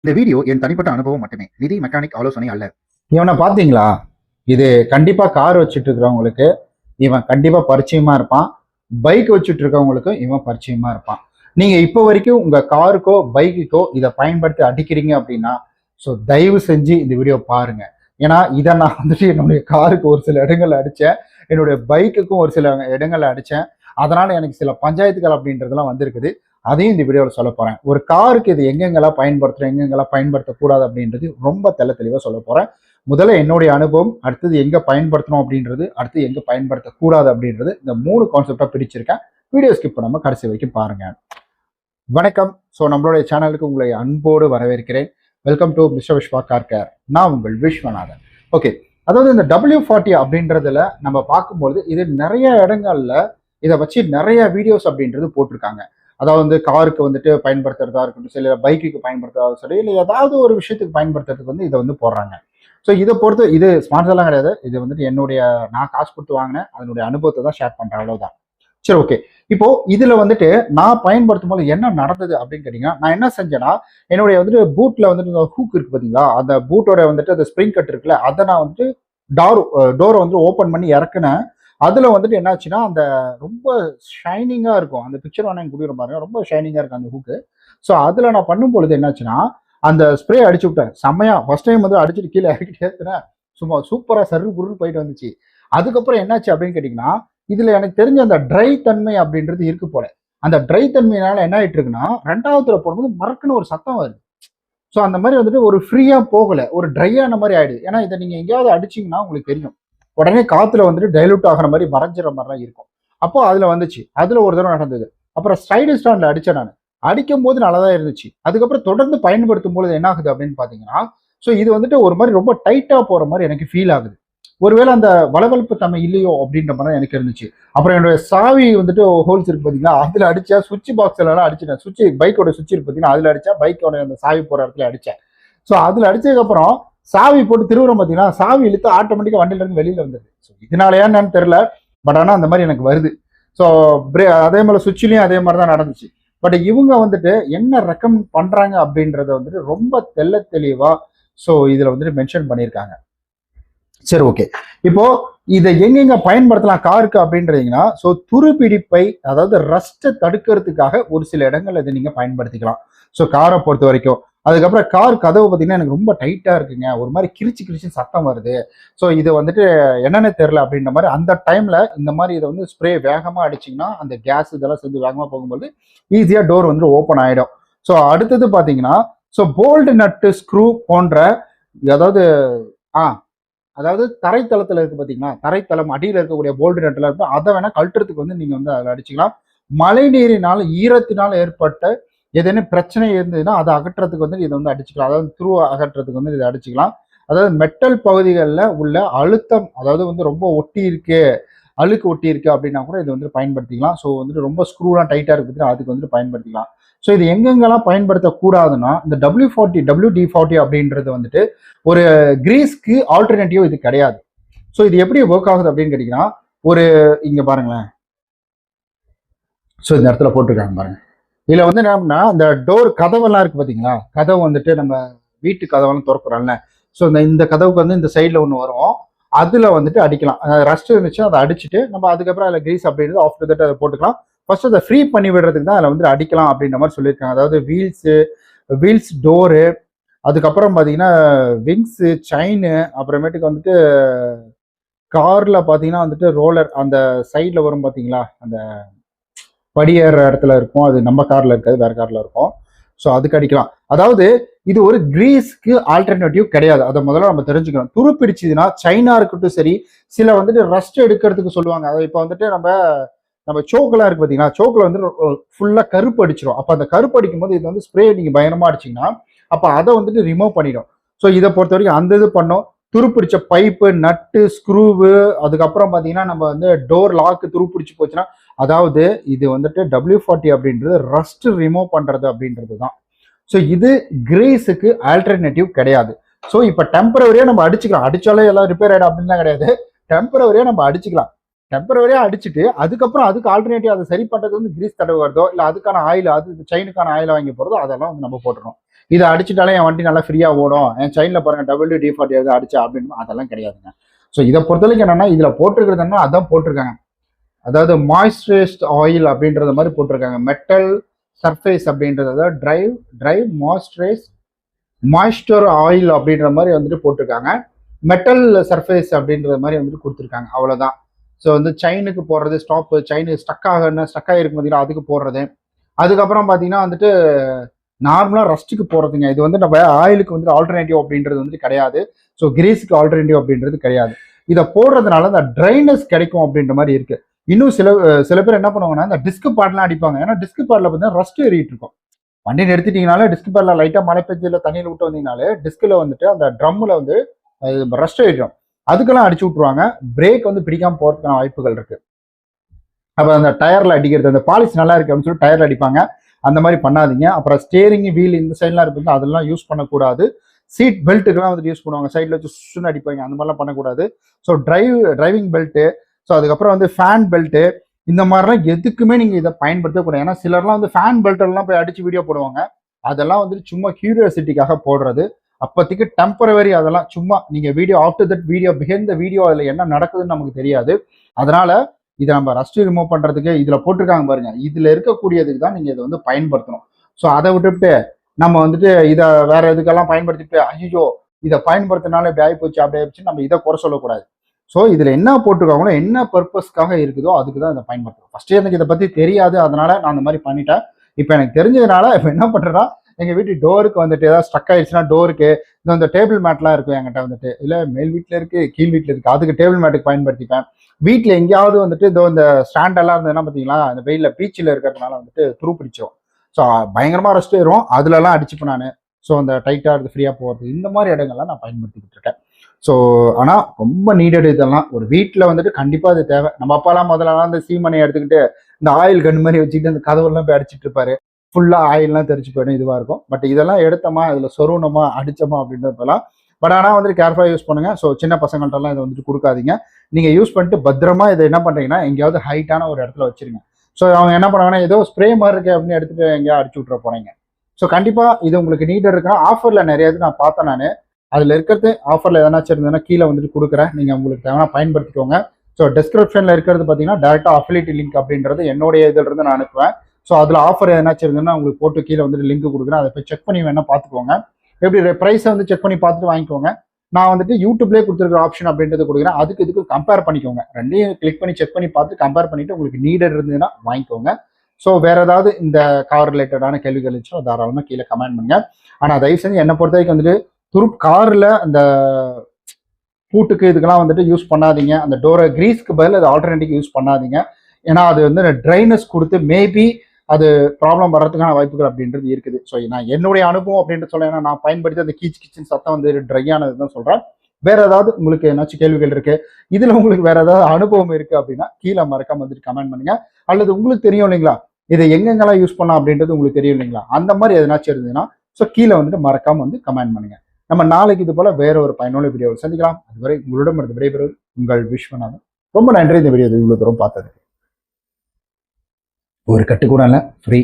இந்த வீடியோ என் தனிப்பட்ட அனுபவம் மட்டுமே, நிதி மெக்கானிக் ஆலோசனை அல்ல. இவனை பாத்தீங்களா? இது கண்டிப்பா கார் வச்சுட்டு இருக்கிறவங்களுக்கு இவன் கண்டிப்பா பரிச்சயமா இருப்பான். பைக் வச்சுட்டு இருக்கவங்களுக்கு இவன் பரிச்சயமா இருப்பான். நீங்க இப்போ வரைக்கும் உங்க காருக்கோ பைக்குக்கோ இதை பயன்படுத்தி அடிக்கிறீங்க அப்படின்னா, ஸோ தயவு செஞ்சு இந்த வீடியோ பாருங்க. ஏன்னா இதை நான் வந்துட்டு என்னுடைய காருக்கு ஒரு சில இடங்கள்ல அடித்தேன், என்னுடைய பைக்குக்கும் ஒரு சில இடங்கள்ல அடித்தேன். அதனால எனக்கு சில பஞ்சாயத்துகள் அப்படின்றதெல்லாம் வந்திருக்குது. அதையும் இந்த வீடியோவில் சொல்ல போறேன். ஒரு காருக்கு இது எங்கெங்கெல்லாம் பயன்படுத்துறோம், எங்கெங்கெல்லாம் பயன்படுத்தக்கூடாது அப்படின்றது ரொம்ப தெளிவாக சொல்ல போறேன். முதல்ல என்னுடைய அனுபவம், அடுத்தது எங்க பயன்படுத்தணும் அப்படின்றது, அடுத்து எங்க பயன்படுத்தக்கூடாது அப்படின்றது, இந்த 3 கான்செப்டா பிரிச்சிருக்கேன். வீடியோ ஸ்கிப் பண்ணாம கடைசி வரைக்கும் பாருங்க. வணக்கம். ஸோ நம்மளுடைய சேனலுக்கு உங்களை அன்போடு வரவேற்கிறேன். Welcome to Mr Viswa car care. நான் உங்கள் விஸ்வநாதன். ஓகே, அதாவது இந்த W40 அப்படின்றதுல நம்ம பார்க்கும்போது இது நிறைய இடங்கள்ல இதை வச்சு நிறைய வீடியோஸ் அப்படின்றது போட்டிருக்காங்க. அதாவது வந்து காருக்கு வந்துட்டு பயன்படுத்துறதா இருக்கட்டும், சில பைக்குக்கு பயன்படுத்துறதா சரி, இல்லை ஏதாவது ஒரு விஷயத்துக்கு பயன்படுத்துறதுக்கு வந்து இதை வந்து போடுறாங்க. ஸோ இதை பொறுத்து இது ஸ்பான்சர்லாம் கிடையாது. இது வந்துட்டு நான் காசு கொடுத்து வாங்கினேன், அதனுடைய அனுபவத்தை தான் ஷேர் பண்றேன், அவ்வளவுதான். சரி, ஓகே. இப்போ இதுல வந்துட்டு நான் பயன்படுத்தும் போது என்ன நடந்தது அப்படின்னு கேட்டீங்கன்னா, நான் என்ன செஞ்சேன்னா, என்னுடைய வந்துட்டு பூட்ல வந்துட்டு ஹூக் இருக்கு பாத்தீங்களா, அந்த பூட்டோட வந்துட்டு அந்த ஸ்ப்ரிங் கட் இருக்குல்ல, அதை நான் வந்துட்டு டோரை வந்து ஓப்பன் பண்ணி இறக்குனேன். அதுல வந்துட்டு என்னாச்சுன்னா, அந்த ரொம்ப ஷைனிங்கா இருக்கும். அந்த பிக்சர் வேணா எனக்கு கொடுக்குற பாருங்க, ரொம்ப ஷைனிங்கா இருக்கும் அந்த ஹூக்கு. ஸோ அதுல நான் பண்ணும் பொழுது என்னாச்சுன்னா, அந்த ஸ்ப்ரே அடிச்சு விட்டேன் செம்மையா. ஃபர்ஸ்ட் டைம் வந்து அடிச்சுட்டு கீழே இறக்கிட்டே இருக்கிறேன். சும்மா சூப்பரா சரு குரு போயிட்டு வந்துச்சு. அதுக்கப்புறம் என்னாச்சு அப்படின்னு கேட்டீங்கன்னா, இதுல எனக்கு தெரிஞ்ச அந்த ட்ரை தன்மை அப்படின்றது இருக்கு போல. அந்த ட்ரை தன்மையினால என்ன ஆயிட்டு இருக்குன்னா, ரெண்டாவதுல போடும்போது மறக்குன்னு ஒரு சத்தம் வருது. ஸோ அந்த மாதிரி வந்துட்டு ஒரு ஃப்ரீயா போகல, ஒரு ட்ரையான மாதிரி ஆயிடுது. ஏன்னா இதை நீங்க எங்கேயாவது அடிச்சீங்கன்னா உங்களுக்கு தெரியும், உடனே காத்துல வந்துட்டு டைலூட் ஆகிற மாதிரி மறைஞ்சிற மாதிரிலாம் இருக்கும். அப்போ அதுல வந்துச்சு. அதுல ஒரு தடவை நடந்தது. அப்புறம் சைடு ஸ்டாண்ட்ல அடிச்சேன் நான். அடிக்கும் போது நல்லா தான் இருந்துச்சு. அதுக்கப்புறம் தொடர்ந்து பயன்படுத்தும் பொழுது என்ன ஆகுது அப்படின்னு பாத்தீங்கன்னா, ஸோ இது வந்துட்டு ஒரு மாதிரி ரொம்ப டைட்டா போற மாதிரி எனக்கு ஃபீல் ஆகுது. ஒருவேளை அந்த வளவளப்பு தன்மை இல்லையோ அப்படின்ற மாதிரி எனக்கு இருந்துச்சு. அப்புறம் என்னுடைய சாவி வந்துட்டு ஹோல்ஸ் இருக்கு பாத்தீங்களா, அதுல அடிச்சா, சுவிட்ச் பாக்ஸ்ல எல்லாம் அடிச்சிட்டேன். சுவிட்ச் பைக்கோட சுவிட்ச் இருக்கு பாத்தீங்கன்னா, அதுல அடிச்சா, பைக்கோட அந்த சாவி போற இடத்துல அடிச்சேன். ஸோ அதுல அடிச்சதுக்கு அப்புறம் சாவி போட்டு திருவுறம் பாத்தீங்கன்னா, சாவி இழுத்து ஆட்டோமேட்டிக்கா வண்டியில இருந்து வெளியில வந்தது. ஸோ இதனாலயா என்னன்னு தெரியல, பட் ஆனா அந்த மாதிரி எனக்கு வருது. ஸோ அதே மாதிரி சுவிட்ச்லயும் அதே மாதிரி தான் நடந்துச்சு. பட் இவங்க வந்துட்டு என்ன ரெக்கமெண்ட் பண்றாங்க அப்படின்றத வந்துட்டு ரொம்ப தெளிவா ஸோ இதுல வந்துட்டு மென்ஷன் பண்ணியிருக்காங்க. சரி, ஓகே. இப்போ இதை எங்கெங்க பயன்படுத்தலாம் காருக்கு அப்படின்றீங்கன்னா, ஸோ துருப்பிடிப்பை, அதாவது ரஸ்ட்டை தடுக்கிறதுக்காக ஒரு சில இடங்கள்ல இதை நீங்க பயன்படுத்திக்கலாம். ஸோ காரை பொறுத்த வரைக்கும். அதுக்கப்புறம் கார் கதவு பார்த்தீங்கன்னா எனக்கு ரொம்ப டைட்டா இருக்குங்க, ஒரு மாதிரி கிரிச்சு சத்தம் வருது. ஸோ இது வந்துட்டு என்னன்னு தெரியல அப்படின்ற மாதிரி அந்த டைம்ல இந்த மாதிரி இதை வந்து ஸ்ப்ரே வேகமா அடிச்சிங்கன்னா, அந்த கேஸ் இதெல்லாம் சேர்ந்து வேகமா போகும்போது ஈஸியா டோர் வந்து ஓப்பன் ஆயிடும். ஸோ அடுத்தது பார்த்தீங்கன்னா, ஸோ போல்டு நட்டு ஸ்க்ரூ போன்ற, அதாவது அதாவது தரைத்தளத்துல இருக்கு பாத்தீங்களா, தரைத்தளம் அடியில் இருக்கக்கூடிய போல்டு நட்டுல இருக்கு, அதை வேணா கழட்டுறதுக்கு வந்து நீங்க வந்து அதில் அடிச்சுக்கலாம். மழை நீரினால் ஈரத்தினால் ஏற்பட்ட ஏதேனும் பிரச்சனை இருந்ததுன்னா அதை அகற்றதுக்கு வந்து இதை வந்து அடிச்சுக்கலாம். அதாவது அகற்றதுக்கு வந்து இதை அடிச்சுக்கலாம். அதாவது மெட்டல் பகுதிகளில் உள்ள அழுத்தம், அதாவது வந்து ரொம்ப ஒட்டி இருக்கு, அழுக்கு ஒட்டி இருக்கு அப்படின்னா கூட இது வந்து பயன்படுத்திக்கலாம். ஸோ வந்துட்டு ரொம்ப ஸ்க்ரூலாம் டைட்டா இருக்கு, அதுக்கு வந்துட்டு பயன்படுத்திக்கலாம். ஸோ இது எங்கெங்கெல்லாம் பயன்படுத்தக்கூடாதுன்னா, இந்த WD40 அப்படின்றது வந்துட்டு ஒரு கிரீஸ்க்கு ஆல்டர்னேட்டிவ் இது கிடையாது. ஸோ இது எப்படி ஒர்க் ஆகுது அப்படின்னு கேட்டீங்கன்னா, ஒரு இங்க பாருங்களேன். ஸோ இந்த இடத்துல போட்டிருக்காங்க பாருங்க. இதுல வந்து என்னன்னா, இந்த டோர் கதவெல்லாம் இருக்கு பாத்தீங்களா, கதவு வந்துட்டு நம்ம வீட்டு கதவெல்லாம் திறக்கிறோம்ல, ஸோ இந்த கதவுக்கு வந்து இந்த சைட்ல ஒன்று வரும், அதுல வந்துட்டு அடிக்கலாம். ரஸ்ட் இருந்துச்சுன்னா அதை அடிச்சுட்டு நம்ம அதுக்கப்புறம் அதில் கிரீஸ் அப்படின்றது ஆஃப்டர் தட் அதை போட்டுக்கலாம். ஃபர்ஸ்ட் அதை ஃப்ரீ பண்ணி விடுறதுக்கு தான் அதில் வந்து அடிக்கலாம் அப்படின்ற மாதிரி சொல்லியிருக்காங்க. அதாவது வீல்ஸ் டோரு, அதுக்கப்புறம் பார்த்தீங்கன்னா விங்ஸு, செயினு, அப்புறமேட்டுக்கு வந்துட்டு கார்ல பார்த்தீங்கன்னா வந்துட்டு ரோலர் அந்த சைடில் வரும் பார்த்தீங்களா, அந்த படியேற இடத்துல இருக்கும், அது நம்ம கார்ல இருக்காது, வேற கார்ல இருக்கும். ஸோ அதுக்கு அடிக்கலாம். அதாவது இது ஒரு கிரீஸ்க்கு ஆல்டர்னேட்டிவ் கிடையாது, அதை முதல்ல நம்ம தெரிஞ்சுக்கணும். துருப்பிடிச்சதுன்னா சைனா இருக்கட்டும் சரி, சில வந்துட்டு ரஸ்ட் எடுக்கிறதுக்கு சொல்லுவாங்க. அதை இப்போ வந்துட்டு நம்ம சோக்கெல்லாம் இருக்கு பார்த்தீங்கன்னா, சோக்கில் வந்து ஃபுல்லாக கருப்பு அடிச்சிடும். அப்போ அந்த கருப்பு அடிக்கும் போது இது வந்து ஸ்ப்ரே நீங்கள் பயங்கரமாக அடிச்சிங்கன்னா அப்போ அதை வந்துட்டு ரிமூவ் பண்ணிடும். ஸோ இதை பொறுத்த வரைக்கும் அந்த இது பண்ணோம். துருப்பிடிச்ச பைப்பு, நட்டு, ஸ்க்ரூவு, அதுக்கப்புறம் பார்த்தீங்கன்னா நம்ம வந்து டோர் லாக்கு துருப்பிடிச்சு போச்சுன்னா, அதாவது இது வந்துட்டு W40 அப்படின்றது ரஸ்ட் ரிமூவ் பண்றது அப்படின்றது தான். ஸோ இது கிரீஸுக்கு ஆல்டர்னேட்டிவ் கிடையாது. ஸோ இப்போ டெம்பரவரியா நம்ம அடிச்சுக்கலாம், அடிச்சாலே எல்லாம் ரிப்பேர் ஆயிடும் அப்படின்லாம் கிடையாது. டெம்பரவரியா நம்ம அடிச்சுக்கலாம். டெம்பரவரியா அடிச்சுட்டு அதுக்கப்புறம் அதுக்கு ஆல்டர்னேட்டிவ் அதை சரி பண்றது வந்து கிரீஸ் தடவை வருதோ, இல்லை அதுக்கான ஆயில், அது செயினுக்கான ஆயில் வாங்கி போறதோ, அதெல்லாம் வந்து நம்ம போட்டுறோம். இதை அடிச்சுட்டாலே என் வண்டி நல்லா ஃப்ரீயாக ஓடும், என் செயினில் பாருங்க WD-40 எதாவது அடிச்சா அப்படின்னு அதெல்லாம் கிடையாதுங்க. ஸோ இதை பொறுத்தவரைக்கும் என்னன்னா இதில் போட்டிருக்கிறது என்ன அதான் போட்டிருக்காங்க. அதாவது மாய்ஸ்சரைஸ்ட் ஆயில் அப்படின்றத மாதிரி போட்டிருக்காங்க. மெட்டல் சர்ஃபேஸ் அப்படின்றது, அதாவது டிரைவ் மாய்ஸ்டர் ஆயில் அப்படின்ற மாதிரி வந்துட்டு போட்டிருக்காங்க. மெட்டல் சர்ஃபேஸ் அப்படின்ற மாதிரி வந்துட்டு கொடுத்துருக்காங்க, அவ்வளோதான். ஸோ வந்து செயினுக்கு போடுறது, செயின் ஸ்டக் ஆகிருக்கும் பார்த்தீங்கன்னா அதுக்கு போடுறது. அதுக்கப்புறம் பார்த்தீங்கன்னா வந்துட்டு நார்மலாக ரஸ்ட்டுக்கு போடுறதுங்க. இது வந்து நம்ம ஆயிலுக்கு வந்துட்டு ஆல்டர்னேட்டிவ் அப்படின்றது வந்துட்டு கிடையாது. ஸோ கிரீஸுக்கு ஆல்டர்னேட்டிவ் அப்படின்றது கிடையாது. இதை போடுறதுனால இந்த ட்ரைனஸ் கிடைக்கும் அப்படின்ற மாதிரி இருக்கு. இன்னும் சில பேர் என்ன பண்ணுவாங்கன்னா இந்த டிஸ்க் பாட்லாம் அடிப்பாங்க. ஏன்னா டிஸ்க் பாட்ல பார்த்தீங்கன்னா ரஸ்ட் ஏறிட்டு இருக்கும். வண்டி நிறுத்திட்டீங்கனாலே டிஸ்க் பேட்ல லைட்டாக மழை பெஞ்சில தண்ணியில் விட்டு வந்தீங்கனாலே டிஸ்கில் வந்துட்டு அந்த ட்ரம்மில் வந்து ரஸ்ட் ஆகிடும். அதுக்கெல்லாம் அடிச்சு விட்ருவாங்க. பிரேக் வந்து பிடிக்காம போகிறதுக்கான வாய்ப்புகள் இருக்கு. அப்போ அந்த டயரில் அடிக்கிறது, அந்த பாலிஷ் நல்லா இருக்கு அப்படின்னு சொல்லி டயரில் அடிப்பாங்க. அந்த மாதிரி பண்ணாதீங்க. அப்புறம் ஸ்டேரிங் வீல் இந்த சைட்லாம் இருக்குது, அதெல்லாம் யூஸ் பண்ணக்கூடாது. சீட் பெல்ட்டுக்கெல்லாம் வந்துட்டு யூஸ் பண்ணுவாங்க, சைடில் வச்சு சுன்னு அடிப்பாங்க, அந்த மாதிரிலாம் பண்ணக்கூடாது. ஸோ டிரைவிங் பெல்ட்டு, ஸோ அதுக்கப்புறம் வந்து ஃபேன் பெல்ட்டு, இந்த மாதிரிலாம் எதுக்குமே நீங்கள் இதை பயன்படுத்தக்கூடாது. ஏன்னா சிலர்லாம் வந்து ஃபேன் பெல்ட்டெல்லாம் போய் அடிச்சு வீடியோ போடுவாங்க. அதெல்லாம் வந்துட்டு சும்மா கியூரியாசிட்டிக்காக போடுறது. அப்போதைக்கு டெம்பரவரி, அதெல்லாம் சும்மா நீங்கள் video after that video behind the video அதில் என்ன நடக்குதுன்னு நமக்கு தெரியாது. அதனால இதை நம்ம ரஸ்ட் ரிமூவ் பண்ணுறதுக்கு இதில் போட்டிருக்காங்க பாருங்க, இதில் இருக்கக்கூடியதுக்கு தான் நீங்கள் இதை வந்து பயன்படுத்தணும். ஸோ அதை விட்டுவிட்டு நம்ம வந்துட்டு இதை வேற எதுக்கெல்லாம் பயன்படுத்திட்டு ஐயோ இதை பயன்படுத்தினாலே இப்படி ஆகிப்போச்சு அப்படி ஆயிடுச்சு நம்ம இதை குறை சொல்லக்கூடாது. ஸோ இதில் என்ன போட்டிருக்காங்களோ என்ன பர்பஸ்க்காக இருக்குதோ அதுக்கு தான் இதை பயன்படுத்தணும். ஃபர்ஸ்டே எனக்கு இதை பற்றி தெரியாது, அதனால நான் அந்த மாதிரி பண்ணிட்டேன். இப்போ எனக்கு தெரிஞ்சதுனால இப்போ என்ன பண்ணுறேன்னா, எங்கள் வீட்டு டோருக்கு வந்துட்டு ஏதாவது ஸ்டக் ஆயிடுச்சுன்னா டோருக்கு இந்த டேபிள் மேட்லாம் இருக்கும் என்கிட்ட வந்துட்டு, இல்லை மேல் வீட்டில் இருக்குது கீழ் வீட்டில் இருக்குது, அதுக்கு டேபிள் மேட்டுக்கு பயன்படுத்திப்பேன். வீட்டில் எங்கேயாவது வந்துட்டு இந்த ஸ்டாண்டெல்லாம் இருந்ததுன்னா பார்த்தீங்களா, அந்த வெயிலில் பீச்சில் இருக்கிறதுனால வந்துட்டு துரு பிடிச்சிரும். ஸோ பயங்கரமாக ரெஸ்ட் ஏறும், அதுலலாம் அடிச்சுப்பேன் நான். ஸோ அந்த டைட்டாக இருக்குது ஃப்ரீயாக போகிறது, இந்த மாதிரி இடங்கள்லாம் நான் பயன்படுத்திக்கிட்டு இருக்கேன். ஸோ ஆனால் ரொம்ப நீடட் இதெல்லாம் ஒரு வீட்டில் வந்துட்டு கண்டிப்பாக அது தேவை. நம்ம அப்பாலாம் முதல்லலாம் இந்த சீமனையை எடுத்துக்கிட்டு இந்த ஆயில் கன் மாதிரி வச்சுக்கிட்டு அந்த கதவுலாம் போய் அடிச்சிட்டு இருப்பாரு. ஃபுல்லாக ஆயில்லாம் தெரிச்சு போயிடும், இதுவாக இருக்கும். பட் இதெல்லாம் எடுத்தோமா இதில் சொருணமா அடித்தோமா அப்படின்றதெல்லாம். பட் ஆனால் வந்துட்டு கேர்ஃபுல்லாக யூஸ் பண்ணுங்க. ஸோ சின்ன பசங்கள்ட்டெல்லாம் இதை வந்துட்டு கொடுக்காதீங்க. நீங்கள் யூஸ் பண்ணிட்டு பத்திரமா இதை என்ன பண்ணுறீங்கன்னா எங்கேயாவது ஹைட்டான ஒரு இடத்துல வச்சிருங்க. ஸோ அவங்க என்ன பண்ணுவாங்கன்னா ஏதோ ஸ்ப்ரே மாதிரி இருக்கு அப்படின்னு எடுத்துட்டு எங்கேயா அடிச்சு விட்ற போறீங்க. ஸோ கண்டிப்பாக இது உங்களுக்கு நீடட் இருக்குன்னா ஆஃபரில் நிறைய இது நான் பார்த்தேன் நான். அதில் இருக்கிறது ஆஃபரில் எதனாச்சும் இருந்ததுன்னா கீழே வந்துட்டு கொடுக்குறேன், நீங்கள் உங்களுக்கு தேவைன்னா பயன்படுத்திக்கோங்க. ஸோ டிஸ்கிரிப்ஷனில் இருக்கிறது பார்த்தீங்கன்னா டேரெக்டாக அஃபிலியேட் லிங்க் அப்படின்றது என்னுடைய இதில் இருந்து நான் அனுப்புவேன். ஸோ அதில் ஆஃபர் எதனாச்சும் இருந்ததுன்னா உங்களுக்கு போட்டு கீழே வந்துட்டு லிங்க் கொடுக்குறேன், அதை போய் செக் பண்ணி வேணால் பார்த்துக்கோங்க. எப்படி ப்ரைஸை வந்து செக் பண்ணி பார்த்துட்டு வாங்கிக்கோங்க. நான் வந்துட்டு யூடியூப்லேயே கொடுத்துருக்க ஆப்ஷன் அப்படின்றது கொடுக்குறேன், அதுக்கு இதுக்கு கம்பேர் பண்ணிக்கோங்க. ரெண்டையும் கிளிக் பண்ணி செக் பண்ணி பார்த்து கம்பேர் பண்ணிட்டு உங்களுக்கு நீடட் இருந்ததுன்னா வாங்கிக்கோங்க. ஸோ வேற ஏதாவது இந்த கார் ரிலேட்டடான கேள்விகள் இருந்துச்சோ தாராளமாக கீழே கமெண்ட் பண்ணுங்க. ஆனால் தயவு செஞ்சு என்னை பொறுத்த வரைக்கும் வந்துட்டு காரில் அந்த பூட்டுக்கு இதுக்கெல்லாம் வந்துட்டு யூஸ் பண்ணாதீங்க. அந்த டோரை கிரீஸ்க்கு பதில் அது ஆல்டர்னேட்டிவ் யூஸ் பண்ணாதீங்க. ஏன்னா அது வந்து ட்ரைனஸ் கொடுத்து மேபி அது ப்ராப்ளம் வர்றதுக்கான வாய்ப்புகள் அப்படின்றது இருக்குது. ஸோ நான் என்னுடைய அனுபவம் அப்படின்ட்டு சொல்ல, ஏன்னா நான் பயன்படுத்தி அந்த கிச்சன் சத்தம் வந்து ட்ரை ஆனது தான் சொல்கிறேன். வேற ஏதாவது உங்களுக்கு ஏதாச்சும் கேள்விகள் இருக்கு, இதில் உங்களுக்கு வேற ஏதாவது அனுபவம் இருக்கு அப்படின்னா கீழே மறக்காம வந்துட்டு கமெண்ட் பண்ணுங்க. அல்லது உங்களுக்கு தெரியும் இல்லைங்களா இதை எங்கெங்கெல்லாம் யூஸ் பண்ணலாம் அப்படின்றது உங்களுக்கு தெரியும் இல்லைங்களா, அந்த மாதிரி எதனாச்சும் இருந்ததுன்னா ஸோ கீழே வந்துட்டு மறக்காம வந்து கமெண்ட் பண்ணுங்க. நம்ம நாளைக்கு இது போல வேற ஒரு பயனுள்ள வீடியோவில் சந்திக்கலாம். அதுவரை உங்களிடம் இருந்து விடைபெறுவது உங்கள் விஸ்வநாதன். ரொம்ப நன்றி இந்த வீடியோ இவ்வளவு தூரம் பார்த்தது. ஒரு கட்டு கூட இல்லை, ஃப்ரீ.